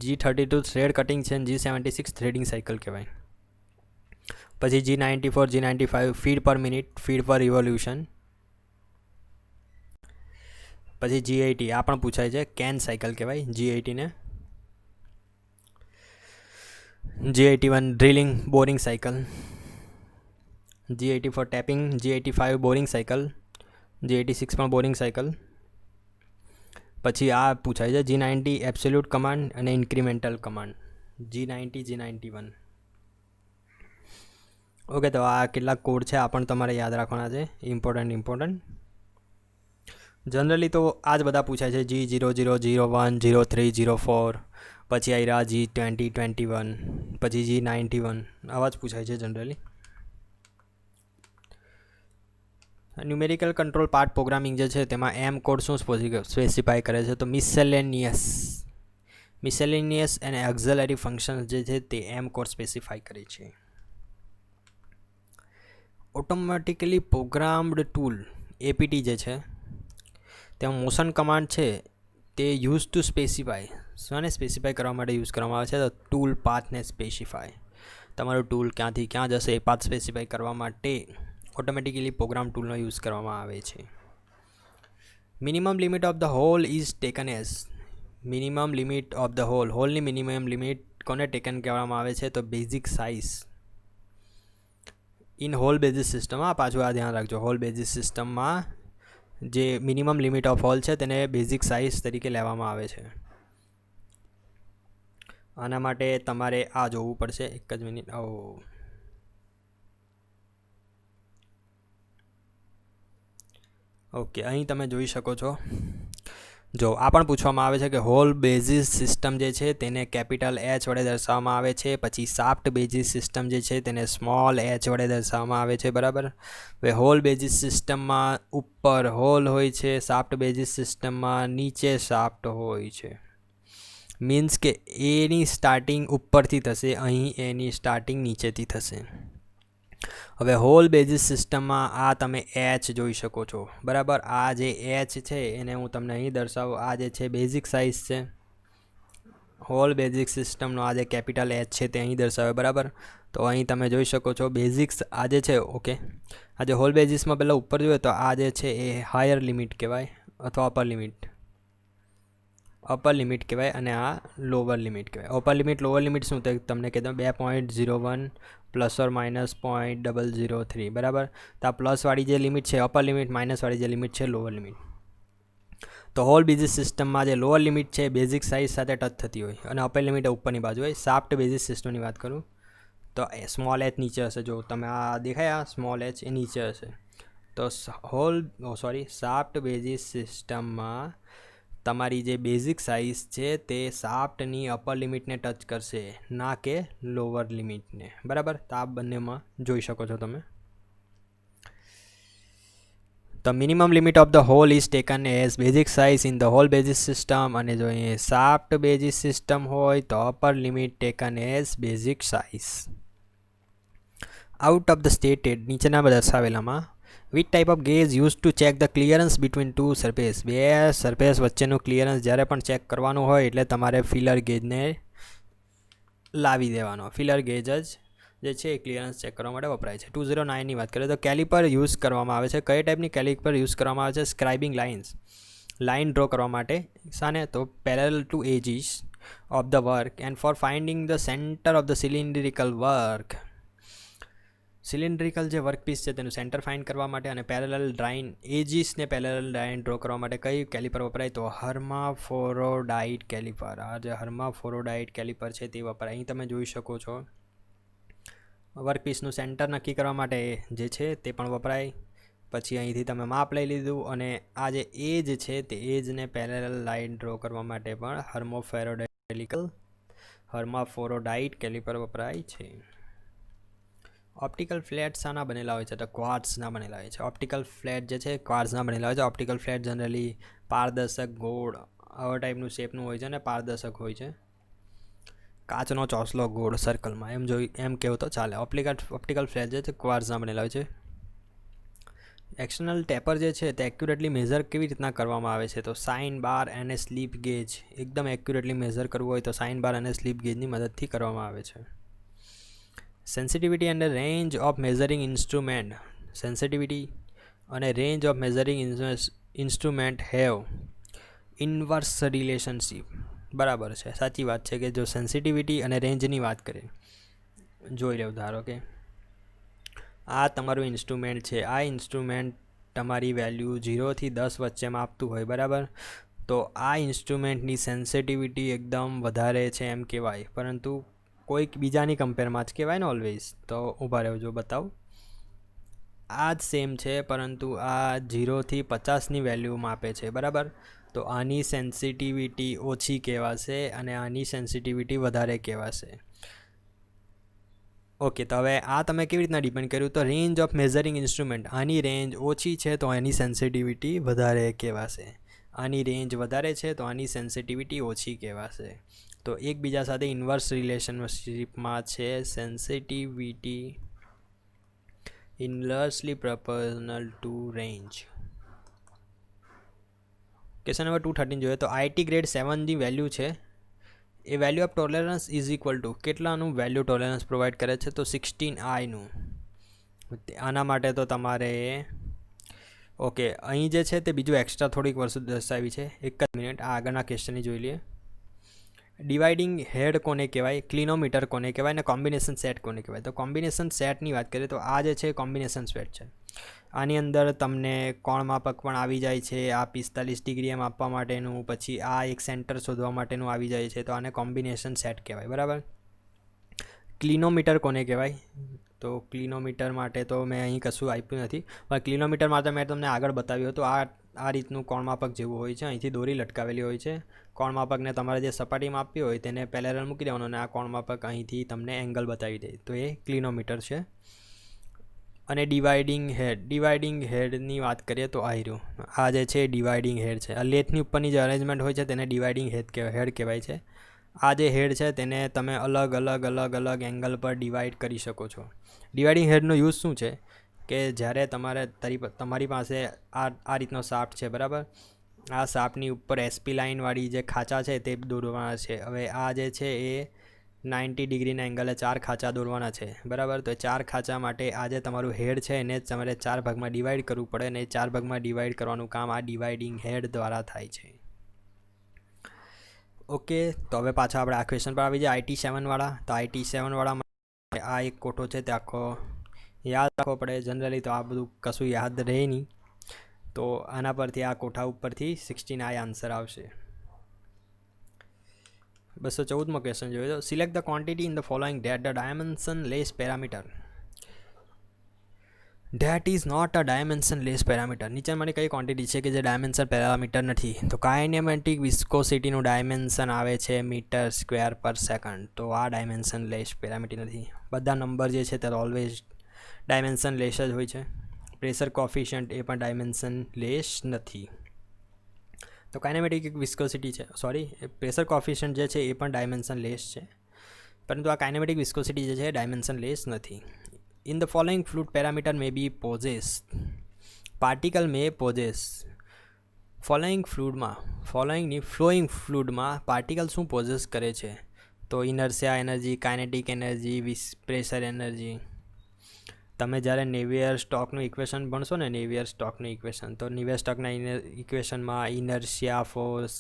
G32 થ્રેડ કટિંગ છે અને G76 થ્રેડિંગ સાયકલ કહેવાય. પછી G94 G95 ફીડ પર મિનિટ, ફીડ પર રિવોલ્યુશન. પછી G80 આ પણ પૂછાય છે, કેન સાયકલ કહેવાય G80 ને. G81 drilling boring cycle. G84 tapping. G85 boring cycle. G86 પણ બોરિંગ સાયકલ. પછી આ પૂછાય છે G90 એબ્સોલ્યુટ કમાન્ડ અને incremental command. G90 G91. Okay, તો આ કેટલાક કોડ છે આ પણ તમારે યાદ રાખવાના છે. ઇમ્પોર્ટન્ટ. જનરલી તો આ જ બધા પૂછાય છે, G00, 01, 03, 04, પછી આવી રહ્યા G20, 21, પછી G91, આવા જ પૂછાય છે generally. Numerical control part programming જે છે તેમાં એમ કોડ શું સ્પેસિફાય કરે છે, તો મિસેલેનિયસ અને એક્ઝલરી ફંક્શન જે છે તે એમ કોડ સ્પેસિફાય કરે છે. ઓટોમેટિકલી પ્રોગ્રામ્ડ ટૂલ APT જે છે તેમાં મોશન કમાન્ડ છે તે યુઝ ટુ સ્પેસિફાય, શાને સ્પેસિફાય કરવા માટે યુઝ કરવામાં આવે છે, તો ટૂલ પાથને સ્પેસિફાય. તમારું ટૂલ ક્યાંથી ક્યાં જશે એ પાથ સ્પેસિફાય કરવા માટે ઓટોમેટિકલી પ્રોગ્રામ ટૂલનો યુઝ કરવામાં આવે છે. Minimum limit of the hole is taken as, minimum limit of the હોલની મિનિમમ લિમિટ કોને ટેકન કહેવામાં આવે છે, તો basic size in hole basis system. પાછું આ ધ્યાન રાખજો, હોલ બેઝિસ સિસ્ટમમાં જે મિનિમમ લિમિટ ઓફ હોલ છે તેને બેઝિક સાઇઝ તરીકે લેવામાં આવે છે. આના માટે તમારે આ જોવું પડશે, એક જ મિનિટ. ઓકે, અહીં તમે જોઈ શકો છો, જો આ પણ પૂછવામાં આવે છે કે હોલ બેઝિસ સિસ્ટમ જે છે તેને કેપિટલ H વડે દર્શાવવામાં આવે છે, પછી સાફ્ટ બેઝિસ સિસ્ટમ જે છે તેને સ્મોલ h વડે દર્શાવવામાં આવે છે, બરાબર. હવે હોલ બેઝિસ સિસ્ટમમાં ઉપર હોલ હોય છે, સાફ્ટ બેઝિસ સિસ્ટમમાં નીચે સાફ્ટ હોય છે. મીન્સ કે એની સ્ટાર્ટિંગ ઉપરથી થશે, અહીં એની સ્ટાર્ટિંગ નીચેથી થશે. હવે હોલ બેઝિસ સિસ્ટમમાં આ તમે H જોઈ શકો છો, બરાબર. આ જે H છે એને હું તમને અહીં દર્શાવું, આ જે છે બેઝિક સાઇઝ છે. હોલ બેઝિક સિસ્ટમનો આ જે કેપિટલ H છે તે અહીં દર્શાવે, બરાબર. તો અહીં તમે જોઈ શકો છો બેઝિક્સ આ જે છે. ઓકે, આ જે હોલ બેઝિસમાં પહેલાં ઉપર જોઈએ તો આ જે છે એ હાયર લિમિટ કહેવાય અથવા અપર લિમિટ કહેવાય, અને આ લોઅર લિમિટ કહેવાય. અપર લિમિટ લોઅર લિમિટ શું, તો તમને કહેતા 2.01 ± 0.003, બરાબર. તો આ પ્લસવાળી જે લિમિટ છે અપર લિમિટ, માઇનસવાળી જે લિમિટ છે લોઅર લિમિટ. તો હોલ બેઝિસ સિસ્ટમમાં જે લોઅર લિમિટ છે બેઝિક સાઇઝ સાથે ટચ થતી હોય અને અપર લિમિટ ઉપરની બાજુ હોય. સાફ્ટ બેઝિસ સિસ્ટમની વાત કરું તો સ્મોલ h નીચે હશે, જો તમે આ દેખાય આ સ્મોલ h એ નીચે હશે. તો સાફ્ટ બેઝિસ સિસ્ટમમાં તમારી જે બેઝિક સાઇઝ છે તે સાફ્ટની અપર લિમિટને ટચ કરશે, ના કે લોઅર લિમિટને, બરાબર. તો આ બંનેમાં જોઈ શકો છો તમે. The minimum limit of the whole is taken as basic size in the whole basis system, અને જો એ shaft basis system હોય તો upper limit taken as basic size. Out of the stated નીચેના દર્શાવેલામાં which type of gauge used to check the clearance between two surface, બે surface વચ્ચેનું clearance જ્યારે પણ check કરવાનું હોય એટલે તમારે ફિલર ગેજને લાવી દેવાનો. ફિલર ગેજ જ જે છે એ ક્લિયરન્સ ચેક કરવા માટે વપરાય છે. 209ની વાત કરીએ તો કેલિપર યુઝ કરવામાં આવે છે. કઈ ટાઈપની કેલિપર યુઝ કરવામાં આવે છે, સ્ક્રાઇબિંગ લાઇન ડ્રો કરવા માટે. શાને, તો parallel to edges of the work and for finding the centre of the cylindrical work. Cylindrical જે વર્કપીસ છે તેનું સેન્ટર ફાઇન્ડ કરવા માટે, અને પેરેલલ એજીસને પેરેલલ લાઇન ડ્રો કરવા માટે કઈ કેલિપર વપરાય, તો હર્માફોરોડાઇટ કેલિપર. આ જે હર્માફોરોડાઇટ કેલિપર છે તે વપરાય. અહીં તમે જોઈ શકો છો વર્કપીસનું સેન્ટર નક્કી કરવા માટે જે છે તે પણ વપરાય. પછી અહીંથી તમે માપ લઈ લીધું, અને આ જે એજ છે તે એજને પેરેલલ લાઇન ડ્રો કરવા માટે પણ હર્માફોરોડાઇટ કેલિપર વપરાય છે. ઓપ્ટિકલ ફ્લેટ શાના બનેલા હોય છે, તો ક્વાર્ટ્ઝના બનેલા હોય છે. ઓપ્ટિકલ ફ્લેટ જે છે ક્વાર્ટ્ઝના બનેલા હોય છે. ઓપ્ટિકલ ફ્લેટ જનરલી પારદર્શક ગોળ આવા ટાઈપનું શેપનું હોય છે અને પારદર્શક હોય છે. કાચનો ચોસલો ગોળ સર્કલમાં, એમ કહેવું તો ચાલે. ઓપ્ટિકલ ફ્લેટ જે છે ક્વાર્ટ્ઝના બનેલા હોય છે. એક્સટર્નલ ટેપર જે છે તે એક્યુરેટલી મેઝર કેવી રીતના કરવામાં આવે છે, તો સાઇન બાર અને સ્લીપ ગેજ. એકદમ એક્યુરેટલી મેઝર કરવું હોય તો સાઇન બાર અને સ્લીપ ગેજની મદદથી કરવામાં આવે છે. સેન્સિટિવિટી અને range of measuring instrument. Sensitivity અને range of measuring instrument have inverse relationship. બરાબર છે, સાચી વાત છે કે જો સેન્સિટિવિટી અને રેન્જની વાત કરીએ, જોઈ લો ધારો કે આ તમારું ઇન્સ્ટ્રુમેન્ટ છે. આ ઇન્સ્ટ્રુમેન્ટ તમારી વેલ્યુ 0 થી 10 વચ્ચે માપતું હોય, બરાબર. તો આ ઇન્સ્ટ્રુમેન્ટની સેન્સિટિવિટી એકદમ વધારે છે એમ કહેવાય, પરંતુ કોઈક બીજાની કમ્પેરમાં જ કહેવાય ને ઓલવેઝ. તો ઊભા રહેજો, બતાવું. આ જ સેમ છે, પરંતુ આ 0 થી 50ની વેલ્યુ માપે છે, બરાબર. તો આની સેન્સિટિવિટી ઓછી કહેવાશે અને આની સેન્સિટિવિટી વધારે કહેવાશે. ઓકે, તો હવે આ તમે કેવી રીતના ડિપેન્ડ કર્યું? તો રેન્જ ઓફ મેઝરિંગ ઇન્સ્ટ્રુમેન્ટ, આની રેન્જ ઓછી છે તો એની સેન્સિટિવિટી વધારે કહેવાશે, આની રેન્જ વધારે છે તો આની સેન્સિટિવિટી ઓછી કહેવાશે. તો એકબીજા સાથે ઇન્વર્સ રિલેશનશિપમાં છે. Sensitivity inversely proportional to range. Question number 213 જોઈએ તો આઈટી ગ્રેડ 7ની વેલ્યુ છે, એ value of tolerance is equal to કેટલાનું વેલ્યુ ટોલરન્સ પ્રોવાઈડ કરે છે? તો 16i નું. આના માટે તો તમારે ઓકે, અહીં જે છે તે બીજું એક્સ્ટ્રા થોડીક વસ્તુ દર્શાવી છે. એક જ મિનિટ, આ આગળના ક્વેશ્ચનની જોઈ લઈએ. ડિવાઇડિંગ હેડ કોને કહેવાય, ક્લિનોમીટર કોને કહેવાય, અને કોમ્બિનેશન સેટ કોને કહેવાય? તો કોમ્બિનેશન સેટની વાત કરીએ તો આ જે છે કોમ્બિનેશન સેટ છે. આની અંદર તમને કોણ માપક પણ આવી જાય છે, આ 45 ડિગ્રીએ માપવા માટેનું, પછી આ એક સેન્ટર શોધવા માટેનું આવી જાય છે. તો આને કોમ્બિનેશન સેટ કહેવાય, બરાબર. ક્લિનોમીટર કોને કહેવાય? તો ક્લિનોમીટર માટે તો મેં અહીં કશું આપ્યું નથી, પણ ક્લિનોમીટર માટે મેં તમને આગળ બતાવ્યું હતું. આ રીતનું કોણ માપક જેવું હોય છે, અહીંથી દોરી લટકાવેલી હોય છે. કોણ માપકને તમારે જે સપાટી માપવી હોય તેને પેરેલલ મૂકી દેવાનું અને આ કોણ માપક અહીંથી તમને એંગલ બતાવી દે, તો એ ક્લિનોમીટર છે. અને ડિવાઇડિંગ હેડની વાત કરીએ તો આ રહ્યું, આ જે છે ડિવાઇડિંગ હેડ છે. આ લેથની ઉપરની જે અરેન્જમેન્ટ હોય છે તેને ડિવાઇડિંગ હેડ કહેવાય છે. આ જે હેડ છે તેને તમે અલગ અલગ એંગલ પર ડિવાઈડ કરી શકો છો. ડિવાઇડિંગ હેડનો યુઝ શું છે કે જ્યારે તમારી પાસે આ રીતનો શાફ્ટ છે, બરાબર. આ શાફ્ટની ઉપર એસપી લાઇનવાળી જે ખાંચા છે તે દોરવાના છે. હવે આ જે છે એ 90 ડિગ્રીના એંગલે 4 ખાંચા દોરવાના છે, બરાબર. તો 4 ખાંચા માટે આ જે તમારું હેડ છે એને તમારે 4 ભાગમાં ડિવાઈડ કરવું પડે, અને 4 ભાગમાં ડિવાઈડ કરવાનું કામ આ ડિવાઇડિંગ હેડ દ્વારા થાય છે. ઓકે, તો હવે પાછા આપણે આ ક્વેશ્ચન પર આવી જાય IT 7વાળા. તો IT 7વાળામાં આ એક કોઠો છે તે આખો યાદ રાખવો પડે. જનરલી તો આ બધું કશું યાદ રહે નહીં, તો આના પરથી આ કોઠા ઉપરથી 16i આન્સર આવશે. 214મો ક્વેશ્ચન જોઈએ તો select the quantity in the following that the dimensionless parameter that is not a dimensionless parameter. નીચેમાંની કઈ ક્વોન્ટિટી છે કે જે ડાયમેન્શન પેરામીટર નથી? તો કાઇનેમેટિક વિસ્કોસિટીનું ડાયમેન્શન આવે છે મીટર સ્ક્વેર પર સેકન્ડ. તો આ ડાયમેન્શન લેસ પેરામીટર નથી. બધા નંબર જે છે તે ઓલવેઝ ડાયમેન્શન લેસ જ હોય છે. પ્રેશર કોફિશિયન્ટ એ પણ ડાયમેન્શન લેસ નથી. તો કાઇનેમેટિક વિસ્કોસિટી છે, પ્રેશર કોફિશિયન્ટ જે છે એ પણ ડાયમેન્શન લેસ છે, પરંતુ આ કાઇનેમેટિક વિસ્કોસિટી જે છે ડાયમેન્શન લેસ નથી. In the following fluid parameter may be possess, particle may possess. Flowing ફ્લુઇડમાં પાર્ટિકલ શું પોઝેસ કરે છે? તો inertia energy, kinetic energy, pressure energy. તમે જ્યારે નેવિયર સ્ટોકનું ઇક્વેશન ભણશો ને, તો નેવિયર સ્ટોકના ઇક્વેશનમાં inertia force,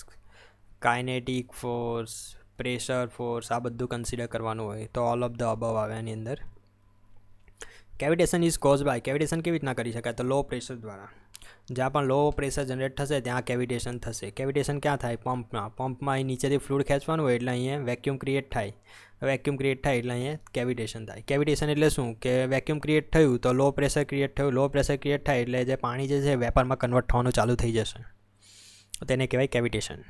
kinetic force, pressure force આ બધું કન્સિડર કરવાનું હોય. તો ઓલ ઓફ ધ અબવ આવે એની અંદર. કેવિટેશન ઇઝ કોઝ બાય, કેવિટેશન કેવી રીતના કરી શકાય? તો લો પ્રેશર દ્વારા. જ્યાં પણ લો પ્રેશર જનરેટ થશે ત્યાં કેવિટેશન થશે. કેવિટેશન ક્યાં થાય? પંપમાં અહીં નીચેથી ફ્લુઇડ ખેંચવાનું હોય એટલે અહીંયા વેક્યુમ ક્રિએટ થાય. વેક્યુમ ક્રિએટ થાય એટલે અહીંયા કેવિટેશન થાય. કેવિટેશન એટલે શું કે વેક્યુમ ક્રિએટ થયું તો લો પ્રેશર ક્રિએટ થયું. લો પ્રેશર ક્રિએટ થાય એટલે જે પાણી જે છે વેપરમાં કન્વર્ટ થવાનું ચાલુ થઈ જશે, તેને કહેવાય કેવિટેશન.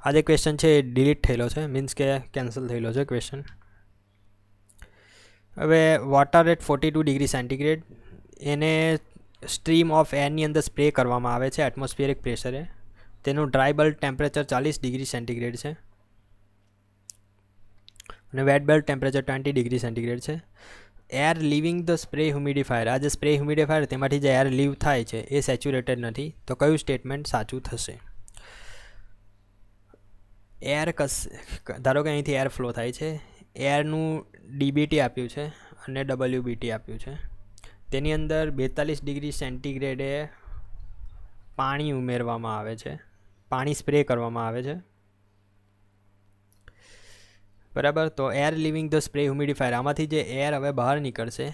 આ જે ક્વેશ્ચન છે એ ડિલીટ થયેલો છે, મીન્સ કે કેન્સલ થયેલો છે ક્વેશ્ચન. હવે વોટર એટ 42 ડિગ્રી સેન્ટીગ્રેડ એને સ્ટ્રીમ ઓફ એરની અંદર સ્પ્રે કરવામાં આવે છે એટમોસ્ફિયરિક પ્રેશરે. તેનું dry bulb temperature 40 degree centigrade છે અને wet bulb temperature 20 degree centigrade છે. Air leaving the spray humidifier, આ જે સ્પ્રે હ્યુમિડિફાયર તેમાંથી જે એર લીવ થાય છે એ સેચ્યુરેટેડ નથી. તો કયું સ્ટેટમેન્ટ સાચું થશે? ધારો કે અહીંથી એર ફ્લો થાય છે, એરનું ડીબીટી આપ્યું છે અને WBT આપ્યું છે. તેની અંદર 42 ડિગ્રી સેન્ટીગ્રેડે પાણી ઉમેરવામાં આવે છે, પાણી સ્પ્રે કરવામાં આવે છે, બરાબર. તો air leaving the spray humidifier, આમાંથી જે એર હવે બહાર નીકળશે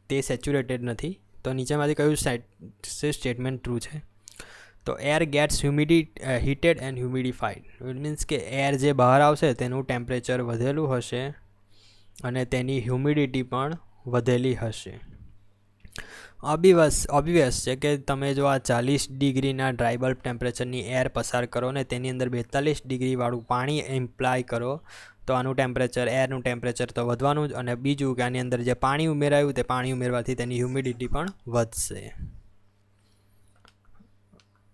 તે સેચ્યુરેટેડ નથી. તો નીચેમાંથી કયું સ્ટેટમેન્ટ ટ્રુ છે? તો air gets heated and humidified. It means કે એર જે બહાર આવશે તેનું ટેમ્પરેચર વધેલું હશે અને તેની હ્યુમિડિટી પણ વધેલી હશે. ઓબ્વિયસ છે કે તમે જો આ 40 ડિગ્રીના ડ્રાય બલ્બ ટેમ્પરેચરની એર પસાર કરો ને તેની અંદર 42 ડિગ્રીવાળું પાણી એમ્પ્લાય કરો તો આનું ટેમ્પરેચર, એરનું ટેમ્પરેચર તો વધવાનું જ. અને બીજું કે આની અંદર જે પાણી ઉમેરાયું તે પાણી ઉમેરવાથી તેની હ્યુમિડિટી પણ વધશે.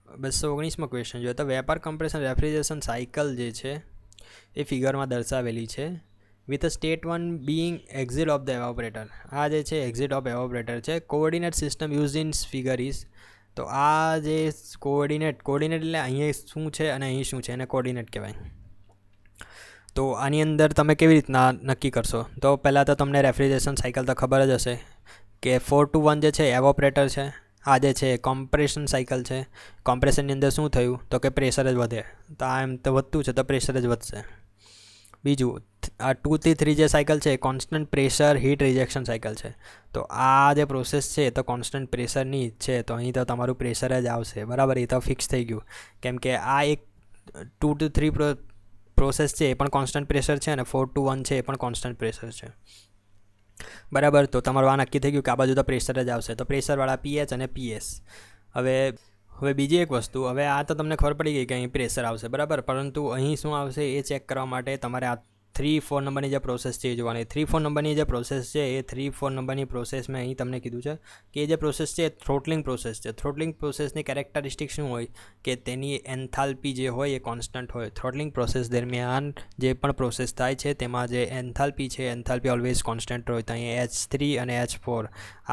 219મો ક્વેશ્ચન જોઈએ તો વેપાર કમ્પ્રેશન રેફ્રિજરેશન સાયકલ જે છે એ ફિગરમાં દર્શાવેલી છે with state 1 being exit of the evaporator. આ જે છે એક્ઝિટ ઓફ એવાપરેટર છે. Coordinate system use in figure is. તો આ જે કોઓર્ડિનેટ એટલે અહીંયા શું છે અને અહીં શું છે એને કોઓર્ડિનેટ કહેવાય. તો આની અંદર તમે કેવી રીતના નક્કી કરશો? તો પહેલાં તો તમને રેફ્રિજરેશન સાયકલ તો ખબર જ હશે કે 4 to 1 જે છે એવોપરેટર છે. આ જે છે કોમ્પ્રેશન સાયકલ છે. કોમ્પ્રેશનની અંદર શું થયું તો કે પ્રેશર જ વધે. તો આ એમ તો વધતું છે તો પ્રેશર જ વધશે. બીજું આ 2 થી 3 જે સાયકલ છે એ constant pressure heat rejection cycle છે. તો આ જે પ્રોસેસ છે તો કોન્સ્ટન્ટ પ્રેશરની જ છે. તો અહીં તો તમારું પ્રેશર જ આવશે, બરાબર. એ તો ફિક્સ થઈ ગયું કેમ કે આ એક 2 to 3 પ્રોસેસ છે એ પણ કોન્સ્ટન્ટ પ્રેશર છે અને 4 to 1 છે એ પણ કોન્સ્ટન્ટ પ્રેશર છે, બરાબર. તો તમારું આ નક્કી થઈ ગયું કે આ બાજુ તો પ્રેશર જ આવશે. તો પ્રેશરવાળા પીએચ અને પીએસ. હવે બીજી એક વસ્તુ, હવે આ તો તમને ખબર પડી ગઈ કે અહીં પ્રેશર આવશે, બરાબર. પરંતુ અહીં શું આવશે એ ચેક કરવા માટે તમારે આ 3-4 નંબરની જે પ્રોસેસ છે એ જોવાની. 3-4 નંબરની જે પ્રોસેસ છે એ 3-4 નંબરની પ્રોસેસ મેં અહીં તમને કીધું છે કે એ જે પ્રોસેસ છે એ થ્રોટલિંગ પ્રોસેસ છે. થ્રોટલિંગ પ્રોસેસની કેરેક્ટરિસ્ટિક શું હોય કે તેની એન્થાલ્પી જે હોય એ કોન્સ્ટન્ટ હોય. થ્રોટલિંગ પ્રોસેસ દરમિયાન જે પણ પ્રોસેસ થાય છે તેમાં જે એન્થાલ્પી છે એન્થાલ્પી ઓલવેઝ કોન્સ્ટન્ટ હોય. તો અહીં H3 અને H4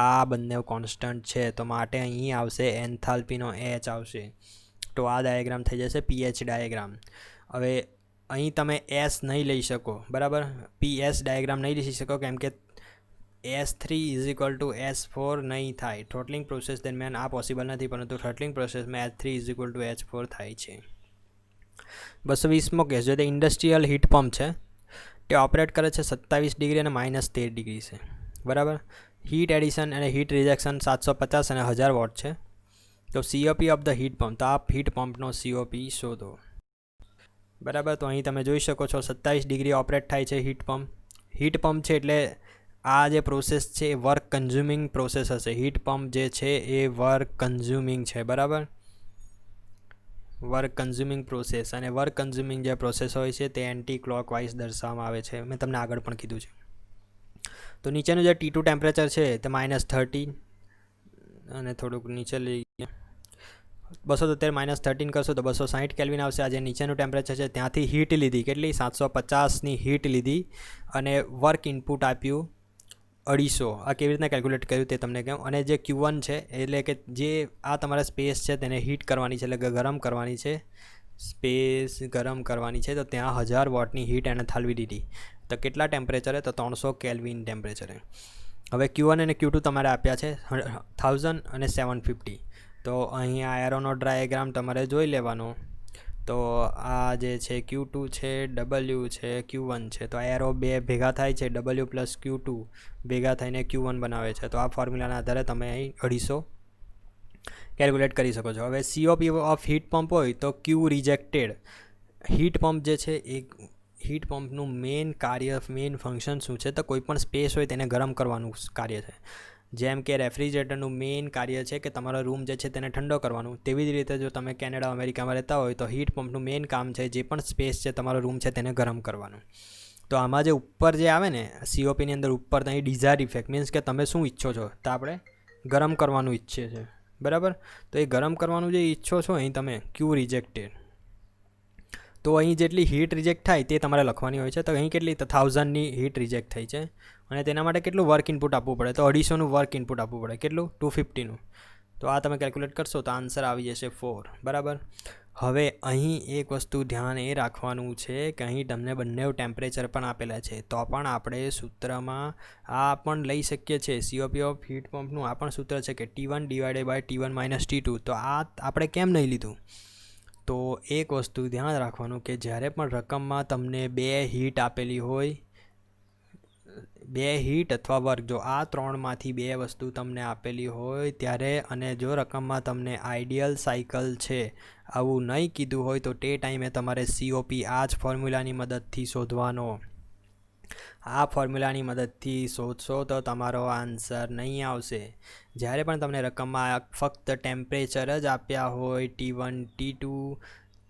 આ બંને કોન્સ્ટન્ટ છે, તો માટે અહીં આવશે એન્થાલ્પીનો H આવશે. તો આ ડાયાગ્રામ થઈ જશે પીએચ ડાયાગ્રામ. હવે અહીં તમે એસ નહીં લઈ શકો, બરાબર. પીએસ ડાયાગ્રામ નહીં લઈ શકો કેમ કે S3 = S4 નહીં થાય. થ્રોટલિંગ પ્રોસેસ દરમિયાન આ પોસિબલ નથી, પરંતુ થ્રોટલિંગ પ્રોસેસમાં H3 = H4 થાય છે. 220મો કેસ જે ઇન્ડસ્ટ્રીયલ હીટ પંપ છે તે ઓપરેટ કરે છે 27 ડિગ્રી અને -13 ડિગ્રી છે, બરાબર. હીટ એડિશન અને હીટ રિજેક્શન 750 અને 1000 વોટ છે. તો COP of the heat pump, તો આ હીટ પંપનો COP શોધો, બરાબર. તો અહીં તમે જોઈ શકો છો 27 ડિગ્રી ઓપરેટ થાય છે હીટ પંપ. હીટ પંપ છે એટલે આ જે પ્રોસેસ છે એ વર્ક કન્ઝ્યુમિંગ પ્રોસેસ હશે. હીટ પંપ જે છે એ વર્ક કન્ઝ્યુમિંગ છે, બરાબર. વર્ક કન્ઝ્યુમિંગ પ્રોસેસ, અને વર્ક કન્ઝ્યુમિંગ જે પ્રોસેસ હોય છે તે એન્ટી ક્લોકવાઇઝ દર્શાવવામાં આવે છે. મેં તમને આગળ પણ કીધું છે. તો નીચેનું જે T2 ટેમ્પરેચર છે તે -13 અને થોડુંક નીચે લઈ ગયા 273 -13 કરશો તો 260 કેલ્વિન આવશે. આ જે નીચેનું ટેમ્પરેચર છે ત્યાંથી હીટ લીધી, કેટલી 750ની હીટ લીધી અને વર્ક ઇનપુટ આપ્યું 250. આ કેવી રીતના કેલ્ક્યુલેટ કર્યું તે તમને કહું. અને જે Q1 છે એટલે કે જે આ તમારા સ્પેસ છે તેને હીટ કરવાની છે, એટલે કે ગરમ કરવાની છે, સ્પેસ ગરમ કરવાની છે. તો ત્યાં 1000 વોટની હીટ એને ઠાલવી દીધી. તો કેટલા ટેમ્પરેચરે? તો 300 કેલ્વિન ટેમ્પરેચરે. હવે Q1 અને Q2 તમારે આપ્યા છે 1000 અને 750. તો અહીંયા એરોનો ડાયાગ્રામ તમારે જોઈ લેવાનો. તો આ જે છે Q2 છે, W છે, Q1 છે. તો એરો બે ભેગા થાય છે, W + Q2 ભેગા થઈને Q1 બનાવે છે. તો આ ફોર્મ્યુલાના આધારે તમે અહીં 250 કેલ્ક્યુલેટ કરી શકો છો. હવે COP ઓફ હીટ પંપ હોય તો Q રિજેક્ટેડ. હીટ પંપ જે છે એ હીટ પંપનું મેઇન કાર્ય, મેઇન ફંક્શન શું છે? તો કોઈ પણ સ્પેસ હોય તેને ગરમ કરવાનું કાર્ય છે. જેમ કે રેફ્રિજરેટરનું મેઇન કાર્ય છે કે તમારો રૂમ જે છે તેને ઠંડો કરવાનું. તેવી જ રીતે જો તમે કેનેડા, અમેરિકામાં રહેતા હોય તો હીટ પંપનું મેઇન કામ છે જે પણ સ્પેસ છે તમારો રૂમ છે તેને ગરમ કરવાનું. તો આમાં જે ઉપર જે આવે ને COPની અંદર ઉપર અહીં ડિઝાયર ઇફેક્ટ મીન્સ કે તમે શું ઈચ્છો છો? તો આપણે ગરમ કરવાનું ઈચ્છીએ છીએ, બરાબર. તો એ ગરમ કરવાનું જે ઈચ્છો છો અહીં તમે Q રિજેક્ટેડ. તો અહીં જેટલી હીટ રિજેક્ટ થાય તે તમારે લખવાની હોય છે. તો અહીં કેટલી? તો 1000ની હીટ રિજેક્ટ થઈ છે અને તેના માટે કેટલું વર્ક ઇનપુટ આપવું પડે? તો 250નું વર્ક ઇનપુટ આપવું પડે. કેટલું? 250નું. તો આ તમે કેલ્ક્યુલેટ કરશો તો આન્સર આવી જશે 4, બરાબર. હવે અહીં એક વસ્તુ ધ્યાન એ રાખવાનું છે કે અહીં તમને બંને ટેમ્પરેચર પણ આપેલા છે. તો પણ આપણે સૂત્રમાં આ પણ લઈ શકીએ છીએ. COP ઓફ હીટ પંપનું આ પણ સૂત્ર છે કે T1 / T1 - T2. તો આ આપણે કેમ નહીં લીધું? તો એક વસ્તુ ધ્યાન રાખવાનું કે જ્યારે પણ રકમમાં તમને 2 હીટ આપેલી હોય, 2 હીટ અથવા વર્ક, જો આ 3માંથી 2 વસ્તુ તમને આપેલી હોય ત્યારે, અને જો રકમમાં તમને આઈડિયલ સાયકલ છે આવું નહીં કીધું હોય તો તે ટાઈમે તમારે COP આ જ ફોર્મ્યુલાની મદદથી શોધવાનો. આ ફોર્મ્યુલાની મદદથી શોધશો તો તમારો આન્સર નહીં આવશે. જ્યારે પણ તમને રકમમાં ફક્ત ટેમ્પરેચર જ આપ્યા હોય T1 T2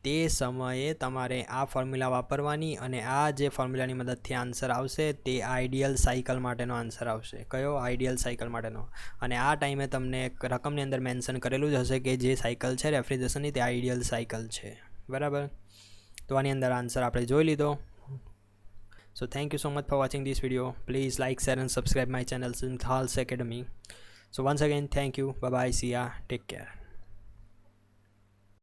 તે સમયે તમારે આ ફોર્મ્યુલા વાપરવાની અને આ જે ફોર્મ્યુલાની મદદથી આન્સર આવશે તે આઈડિયલ સાયકલ માટેનો આન્સર આવશે. કયો? આઈડિયલ સાયકલ માટેનો. અને આ ટાઈમે તમને રકમની અંદર મેન્શન કરેલું જ હશે કે જે સાયકલ છે રેફ્રિજરેશનની તે આઈડિયલ સાયકલ છે. બરાબર, તો આની અંદર આન્સર આપણે જોઈ લીધો. So thank you so much for watching this video. Please like, share and subscribe my channel Synthals Academy. So once again, thank you. Bye bye. See ya. Take care.